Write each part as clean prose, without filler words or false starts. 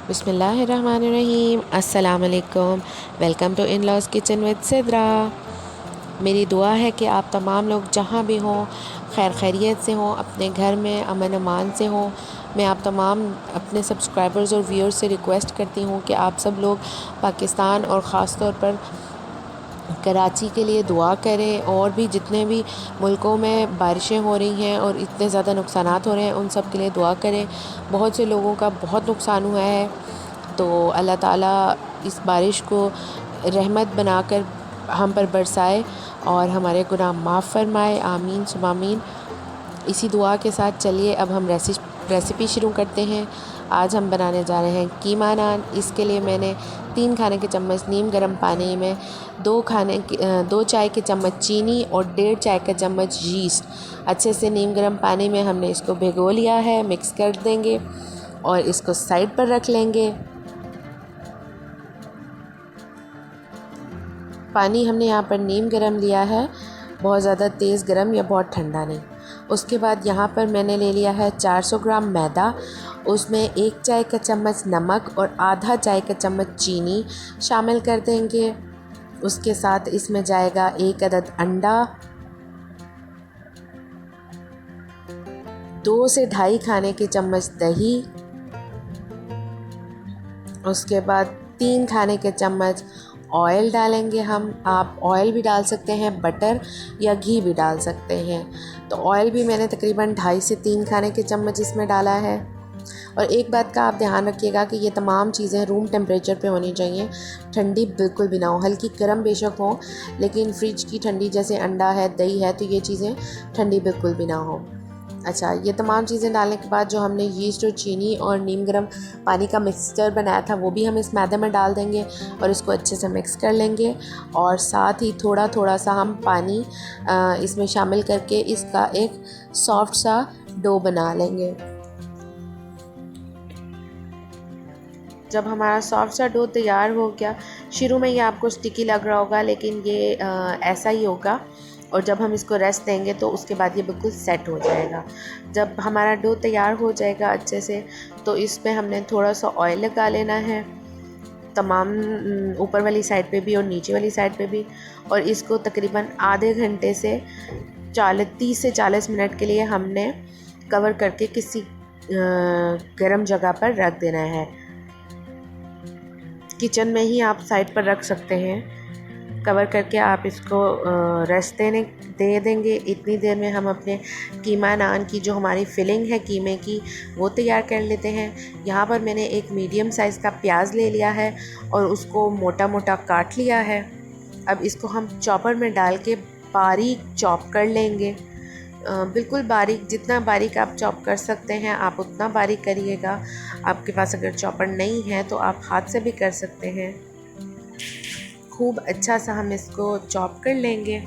बिस्मिल्लाहिर्रहमानिर्रहीम। अस्सलाम वालेकुम। Welcome to in laws kitchen with Sidra. मेरी दुआ है कि आप तमाम लोग जहाँ भी हों खैर खैरियत से हों, अपने घर में अमन अमान से हों। मैं आप तमाम अपने सब्सक्राइबर्स और व्यूअर्स से रिक्वेस्ट करती हूँ कि आप सब लोग पाकिस्तान और ख़ास तौर पर कराची के लिए दुआ करें, और भी जितने भी मुल्कों में बारिशें हो रही हैं और इतने ज़्यादा नुकसानात हो रहे हैं उन सब के लिए दुआ करें। बहुत से लोगों का बहुत नुकसान हुआ है, तो अल्लाह ताला इस बारिश को रहमत बनाकर हम पर बरसाए और हमारे गुनाह माफ़ फरमाए। आमीन सुम आमीन। इसी दुआ के साथ चलिए अब हम रेसिपी शुरू करते हैं। आज हम बनाने जा रहे हैं कीमा नान। इसके लिए मैंने 3 खाने के चम्मच नीम गर्म पानी में 2 चाय के चम्मच चीनी और 1.5 चाय का चम्मच यीस्ट अच्छे से नीम गर्म पानी में हमने इसको भिगो लिया है। मिक्स कर देंगे और इसको साइड पर रख लेंगे। पानी हमने यहाँ पर नीम गरम लिया है, बहुत ज़्यादा तेज़ गरम या बहुत ठंडा नहीं। उसके बाद यहाँ पर मैंने ले लिया है 400 ग्राम मैदा, उसमें 1 चाय का चम्मच नमक और आधा चाय का चम्मच चीनी शामिल कर देंगे। उसके साथ इसमें जाएगा 1 अदद अंडा, 2 से 2.5 खाने के चम्मच दही, उसके बाद 3 खाने के चम्मच ऑयल डालेंगे हम। आप ऑयल भी डाल सकते हैं, बटर या घी भी डाल सकते हैं। तो ऑयल भी मैंने तकरीबन 2.5 से 3 खाने के चम्मच इसमें डाला है। और एक बात का आप ध्यान रखिएगा कि ये तमाम चीज़ें रूम टेम्परेचर पे होनी चाहिए, ठंडी बिल्कुल भी ना हो। हल्की गर्म बेशक हो, लेकिन फ्रिज की ठंडी जैसे अंडा है, दही है, तो ये चीज़ें ठंडी बिल्कुल भी ना हो। अच्छा, ये तमाम चीज़ें डालने के बाद जो हमने यीस्ट और चीनी और नीम गर्म पानी का मिक्सचर बनाया था वो भी हम इस मैदे में डाल देंगे और इसको अच्छे से मिक्स कर लेंगे। और साथ ही थोड़ा थोड़ा सा हम पानी इसमें शामिल करके इसका एक सॉफ्ट सा डो बना लेंगे। जब हमारा सॉफ्ट सा डो तैयार हो गया, शुरू में ये आपको स्टिकी लग रहा होगा, लेकिन ये ऐसा ही होगा। और जब हम इसको रेस्ट देंगे तो उसके बाद ये बिल्कुल सेट हो जाएगा। जब हमारा डो तैयार हो जाएगा अच्छे से, तो इस पे हमने थोड़ा सा ऑयल लगा लेना है, तमाम ऊपर वाली साइड पे भी और नीचे वाली साइड पे भी। और इसको तकरीबन आधे घंटे से 30 से 40 मिनट के लिए हमने कवर करके किसी गर्म जगह पर रख देना है। किचन में ही आप साइड पर रख सकते हैं। कवर करके आप इसको रेस्ट दे देंगे। इतनी देर में हम अपने कीमा नान की जो हमारी फिलिंग है कीमे की, वो तैयार कर लेते हैं। यहाँ पर मैंने एक मीडियम साइज़ का प्याज ले लिया है और उसको मोटा मोटा काट लिया है। अब इसको हम चॉपर में डाल के बारीक चॉप कर लेंगे। बिल्कुल बारीक, जितना बारीक आप चॉप कर सकते हैं आप उतना बारीक करिएगा। आपके पास अगर चॉपर नहीं है तो आप हाथ से भी कर सकते हैं। खूब अच्छा सा हम इसको चॉप कर लेंगे।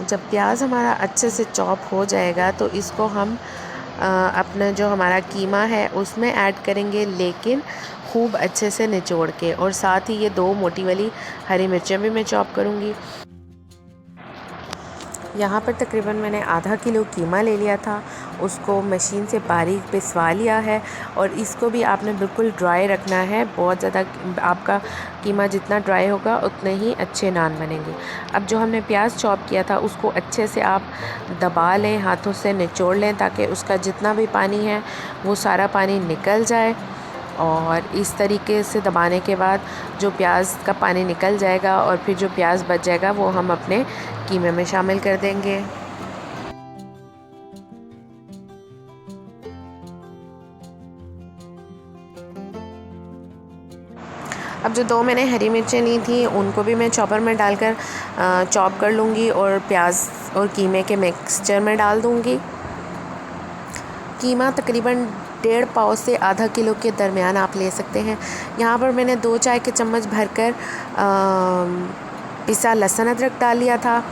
जब प्याज हमारा अच्छे से चॉप हो जाएगा तो इसको हम अपना जो हमारा कीमा है उसमें ऐड करेंगे, लेकिन खूब अच्छे से निचोड़ के। और साथ ही ये 2 मोटी वाली हरी मिर्चें भी मैं चॉप करूँगी। यहाँ पर तकरीबन मैंने आधा किलो कीमा ले लिया था, उसको मशीन से बारीक पिसवा लिया है। और इसको भी आपने बिल्कुल ड्राई रखना है। बहुत ज़्यादा आपका कीमा जितना ड्राई होगा उतने ही अच्छे नान बनेंगे। अब जो हमने प्याज चॉप किया था उसको अच्छे से आप दबा लें, हाथों से निचोड़ लें, ताकि उसका जितना भी पानी है वो सारा पानी निकल जाए। और इस तरीके से दबाने के बाद जो प्याज का पानी निकल जाएगा और फिर जो प्याज बच जाएगा वो हम अपने कीमे में शामिल कर देंगे। अब जो 2 मैंने हरी मिर्चें ली थी उनको भी मैं चॉपर में डालकर चॉप कर लूँगी और प्याज और कीमे के मिक्सचर में डाल दूँगी। कीमा तकरीबन 1.5 पाव से आधा किलो के दरमियान आप ले सकते हैं। यहाँ पर मैंने 2 चाय के चम्मच भरकर पिसा लहसुन अदरक डाल लिया था,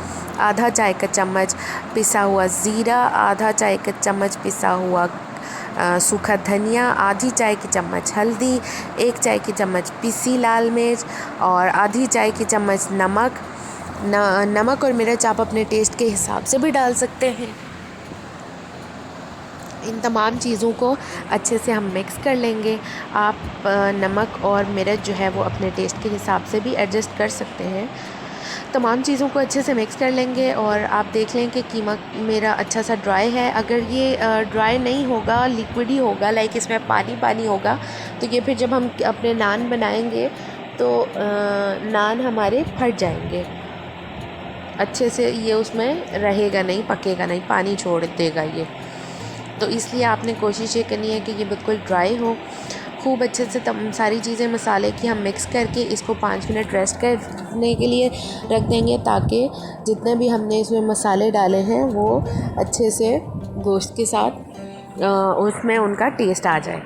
आधा चाय का चम्मच पिसा हुआ ज़ीरा, आधा चाय का चम्मच पिसा हुआ सूखा धनिया, आधी चाय की चम्मच हल्दी, 1 चाय की चम्मच पिसी लाल मिर्च और आधी चाय की चम्मच नमक, नमक और मिर्च आप अपने टेस्ट के हिसाब से भी डाल सकते हैं। इन तमाम चीज़ों को अच्छे से हम मिक्स कर लेंगे। आप नमक और मिर्च जो है वो अपने टेस्ट के हिसाब से भी एडजस्ट कर सकते हैं। तमाम चीज़ों को अच्छे से मिक्स कर लेंगे और आप देख लें कि कीमा मेरा अच्छा सा ड्राई है। अगर ये ड्राई नहीं होगा, लिक्विड ही होगा, लाइक इसमें पानी पानी होगा, तो ये फिर जब हम अपने नान बनाएंगे तो नान हमारे फट जाएंगे, अच्छे से ये उसमें रहेगा नहीं, पकेगा नहीं, पानी छोड़ देगा ये। तो इसलिए आपने कोशिश ये करनी है कि ये बिल्कुल ड्राई हो। खूब अच्छे से सारी चीज़ें मसाले की हम मिक्स करके इसको 5 मिनट रेस्ट करने के लिए रख देंगे, ताकि जितने भी हमने इसमें मसाले डाले हैं वो अच्छे से गोश्त के साथ उसमें उनका टेस्ट आ जाए।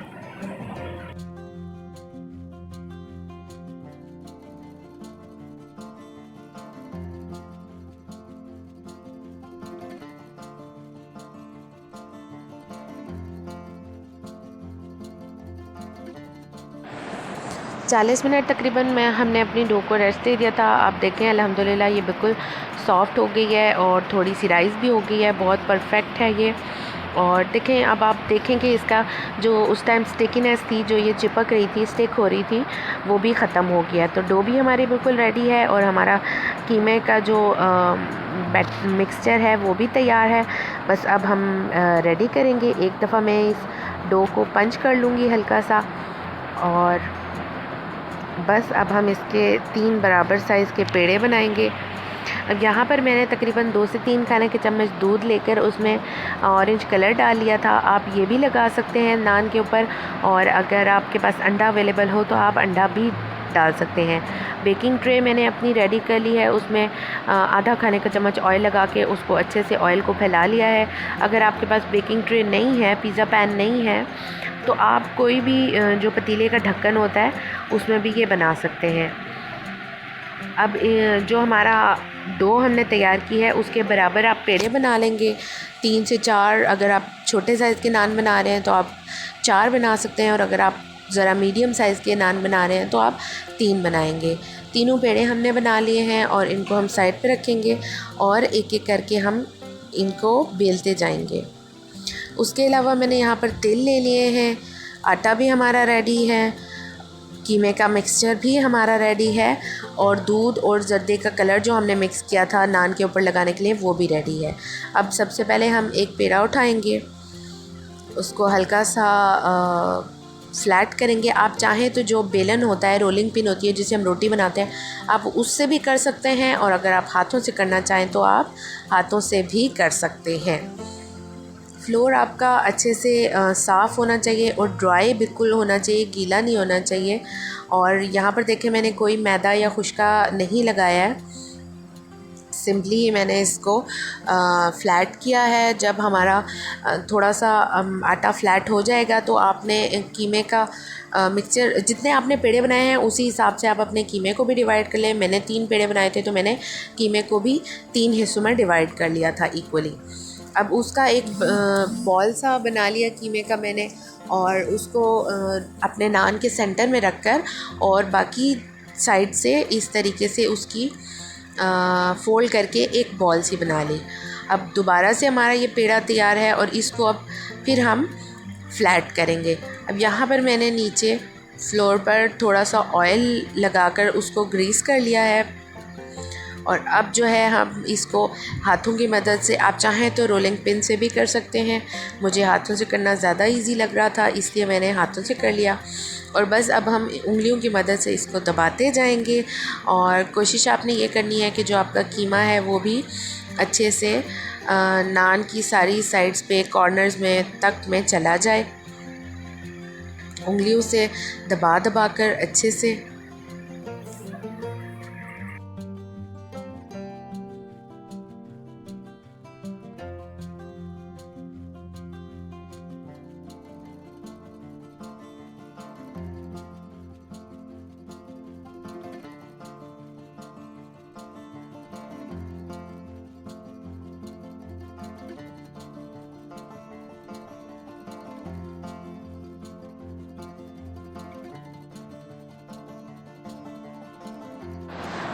40 मिनट तकरीबन हमने अपनी डो को रेस्ट दे दिया था। आप देखें अल्हम्दुलिल्लाह ये बिल्कुल सॉफ़्ट हो गई है और थोड़ी सी राइस भी हो गई है, बहुत परफेक्ट है ये। और देखें, अब आप देखें कि इसका जो उस टाइम स्टिकीनेस थी, जो ये चिपक रही थी, स्टिक हो रही थी, वो भी ख़त्म हो गया। तो डो भी हमारी बिल्कुल रेडी है और हमारा कीमे का जो मिक्सचर है वो भी तैयार है। बस अब हम रेडी करेंगे। एक दफ़ा मैं इस डो को पंच कर लूँगी हल्का सा, और बस अब हम इसके 3 बराबर साइज़ के पेड़े बनाएंगे। अब यहाँ पर मैंने तकरीबन 2 से 3 खाने के चम्मच दूध लेकर उसमें ऑरेंज कलर डाल लिया था। आप ये भी लगा सकते हैं नान के ऊपर, और अगर आपके पास अंडा अवेलेबल हो तो आप अंडा भी डाल सकते हैं। बेकिंग ट्रे मैंने अपनी रेडी कर ली है, उसमें आधा खाने का चम्मच ऑयल लगा के उसको अच्छे से ऑयल को फैला लिया है। अगर आपके पास बेकिंग ट्रे नहीं है, पिज़्ज़ा पैन नहीं है, तो आप कोई भी जो पतीले का ढक्कन होता है उसमें भी ये बना सकते हैं। अब जो हमारा डो हमने तैयार की है उसके बराबर आप पेड़े बना लेंगे, 3 से 4। अगर आप छोटे साइज़ के नान बना रहे हैं तो आप 4 बना सकते हैं, और अगर आप ज़रा मीडियम साइज़ के नान बना रहे हैं तो आप 3 बनाएंगे। तीनों पेड़े हमने बना लिए हैं और इनको हम साइड पे रखेंगे और एक एक करके हम इनको बेलते जाएंगे। उसके अलावा मैंने यहाँ पर तेल ले लिए हैं, आटा भी हमारा रेडी है, कीमे का मिक्सचर भी हमारा रेडी है, और दूध और जर्दे का कलर जो हमने मिक्स किया था नान के ऊपर लगाने के लिए वो भी रेडी है। अब सबसे पहले हम एक पेड़ा उठाएंगे, उसको हल्का सा फ्लैट करेंगे। आप चाहें तो जो बेलन होता है, रोलिंग पिन होती है जिससे हम रोटी बनाते हैं, आप उससे भी कर सकते हैं, और अगर आप हाथों से करना चाहें तो आप हाथों से भी कर सकते हैं। फ्लोर आपका अच्छे से साफ़ होना चाहिए और ड्राई बिल्कुल होना चाहिए, गीला नहीं होना चाहिए। और यहाँ पर देखें, मैंने कोई मैदा या खुश्का नहीं लगाया है, सिंपली मैंने इसको फ्लैट किया है। जब हमारा थोड़ा सा आटा फ्लैट हो जाएगा तो आपने कीमे का मिक्सचर, जितने आपने पेड़े बनाए हैं उसी हिसाब से आप अपने कीमे को भी डिवाइड कर लें। मैंने 3 पेड़े बनाए थे तो मैंने कीमे को भी 3 हिस्सों में डिवाइड कर लिया था इक्वली। अब उसका एक बॉल सा बना लिया कीमे का मैंने, और उसको अपने नान के सेंटर में रखकर और बाकी साइड से इस तरीके से उसकी फ़ोल्ड करके एक बॉल सी बना ली। अब दोबारा से हमारा ये पेड़ा तैयार है और इसको अब फिर हम फ्लैट करेंगे। अब यहाँ पर मैंने नीचे फ्लोर पर थोड़ा सा ऑयल लगाकर उसको ग्रीस कर लिया है, और अब जो है हम इसको हाथों की मदद से, आप चाहें तो रोलिंग पिन से भी कर सकते हैं। मुझे हाथों से करना ज़्यादा इजी लग रहा था, इसलिए मैंने हाथों से कर लिया। और बस अब हम उंगलियों की मदद से इसको दबाते जाएंगे, और कोशिश आपने ये करनी है कि जो आपका कीमा है वो भी अच्छे से नान की सारी साइड्स पे, कॉर्नर्स में तक में चला जाए, उंगलियों से दबा दबा कर अच्छे से।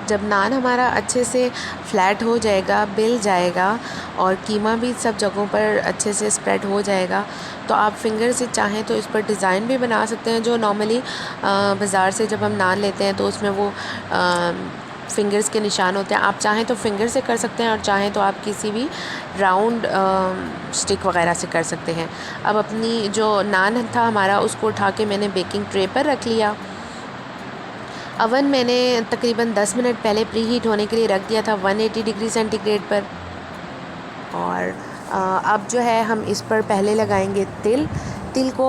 जब नान हमारा अच्छे से फ्लैट हो जाएगा, बिल जाएगा और कीमा भी सब जगहों पर अच्छे से स्प्रेड हो जाएगा, तो आप फिंगर से चाहें तो इस पर डिज़ाइन भी बना सकते हैं। जो नॉर्मली बाज़ार से जब हम नान लेते हैं तो उसमें वो फिंगर्स के निशान होते हैं। आप चाहें तो फिंगर से कर सकते हैं और चाहें तो आप किसी भी राउंड स्टिक वगैरह से कर सकते हैं। अब अपनी जो नान था हमारा, उसको उठा के मैंने बेकिंग ट्रे पर रख लिया। अवन मैंने तकरीबन 10 मिनट पहले प्री हीट होने के लिए रख दिया था 180 डिग्री सेंटीग्रेड पर। और अब जो है हम इस पर पहले लगाएंगे तिल। तिल को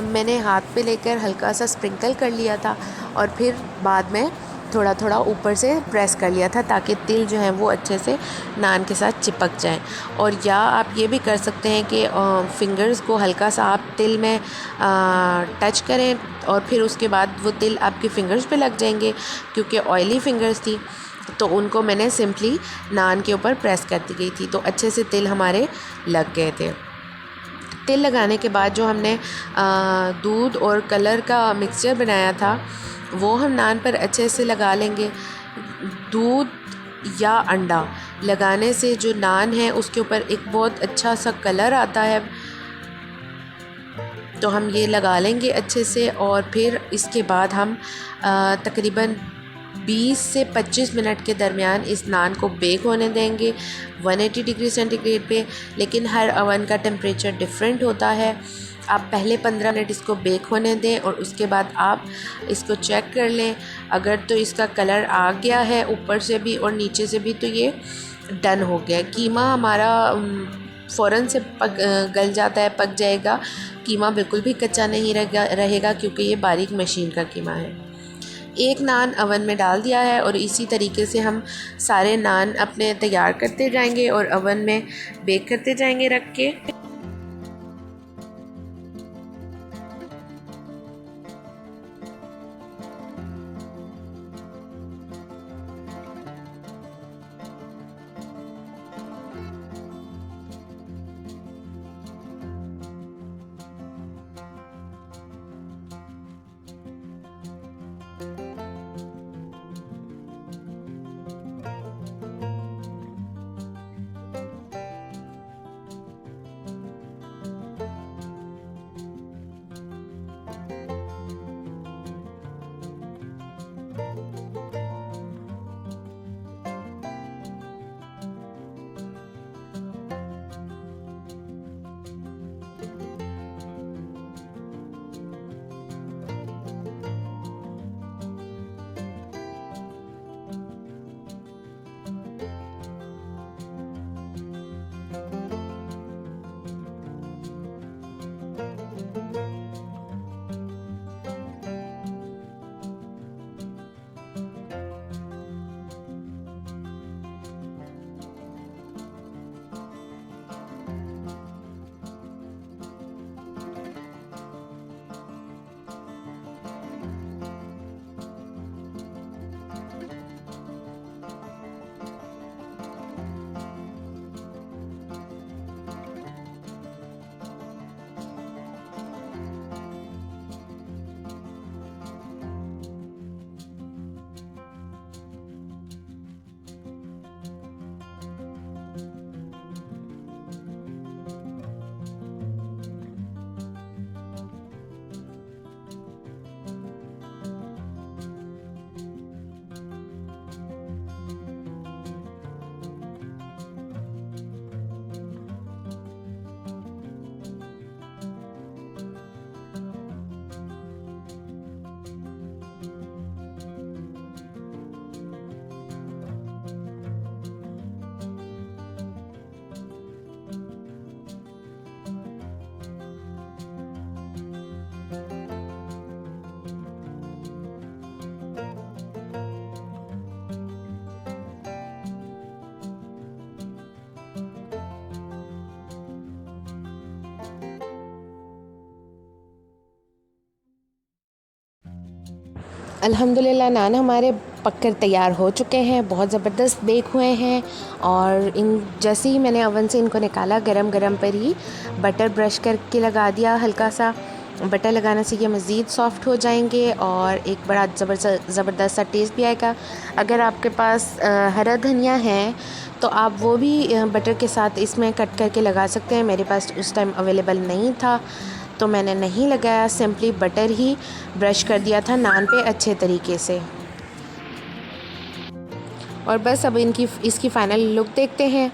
मैंने हाथ पे लेकर हल्का सा स्प्रिंकल कर लिया था और फिर बाद में थोड़ा थोड़ा ऊपर से प्रेस कर लिया था ताकि तिल जो है वो अच्छे से नान के साथ चिपक जाए। और या आप ये भी कर सकते हैं कि फिंगर्स को हल्का सा आप तिल में टच करें और फिर उसके बाद वो तिल आपके फिंगर्स पे लग जाएंगे, क्योंकि ऑयली फिंगर्स थी तो उनको मैंने सिंपली नान के ऊपर प्रेस कर दी गई थी, तो अच्छे से तिल हमारे लग गए थे। तिल लगाने के बाद जो हमने दूध और कलर का मिक्सचर बनाया था वो हम नान पर अच्छे से लगा लेंगे। दूध या अंडा लगाने से जो नान है उसके ऊपर एक बहुत अच्छा सा कलर आता है, तो हम ये लगा लेंगे अच्छे से। और फिर इसके बाद हम तकरीबन 20 से 25 मिनट के दरमियान इस नान को बेक होने देंगे 180 डिग्री सेंटीग्रेड पे। लेकिन हर अवन का टेम्परेचर डिफरेंट होता है। आप पहले 15 मिनट इसको बेक होने दें और उसके बाद आप इसको चेक कर लें। अगर तो इसका कलर आ गया है ऊपर से भी और नीचे से भी, तो ये डन हो गया। कीमा हमारा फ़ौरन से गल जाता है, पक जाएगा। कीमा बिल्कुल भी कच्चा नहीं रहेगा क्योंकि ये बारीक मशीन का कीमा है। एक नान अवन में डाल दिया है और इसी तरीके से हम सारे नान अपने तैयार करते जाएंगे और अवन में बेक करते जाएंगे रख के। अल्हम्दुलिल्लाह नान हमारे पककर तैयार हो चुके हैं, बहुत ज़बरदस्त बेक हुए हैं। और इन जैसे ही मैंने ओवन से इनको निकाला, गरम गरम पर ही बटर ब्रश करके लगा दिया हल्का सा, बटर लगाने से ये मज़ीद सॉफ़्ट हो जाएंगे और एक बड़ा ज़बरदस्त सा टेस्ट भी आएगा। अगर आपके पास हरा धनिया है तो आप वो भी बटर के साथ इसमें कट करके लगा सकते हैं। मेरे पास उस टाइम अवेलेबल नहीं था तो मैंने नहीं लगाया, सिंपली बटर ही ब्रश कर दिया था नान पे अच्छे तरीके से। और बस अब इसकी फ़ाइनल लुक देखते हैं।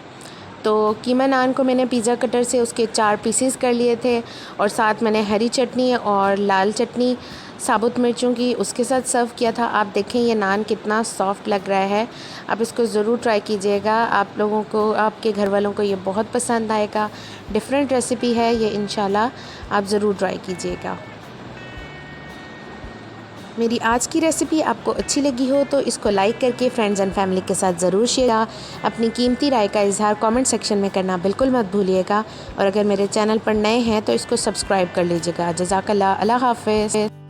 तो कीमा नान को मैंने पिज़्ज़ा कटर से उसके 4 पीसेस कर लिए थे और साथ मैंने हरी चटनी और लाल चटनी साबुत मिर्चों की उसके साथ सर्व किया था। आप देखें ये नान कितना सॉफ़्ट लग रहा है। आप इसको ज़रूर ट्राई कीजिएगा, आप लोगों को, आपके घर वालों को ये बहुत पसंद आएगा। डिफरेंट रेसिपी है ये, इंशाल्लाह आप ज़रूर ट्राई कीजिएगा। मेरी आज की रेसिपी आपको अच्छी लगी हो तो इसको लाइक करके फ्रेंड्स एंड फैमिली के साथ ज़रूर शेयर। अपनी कीमती राय का इजहार कमेंट सेक्शन में करना बिल्कुल मत भूलिएगा और अगर मेरे चैनल पर नए हैं तो इसको सब्सक्राइब कर लीजिएगा। जज़ाकल्लाह, अल्लाह हाफ़िज़।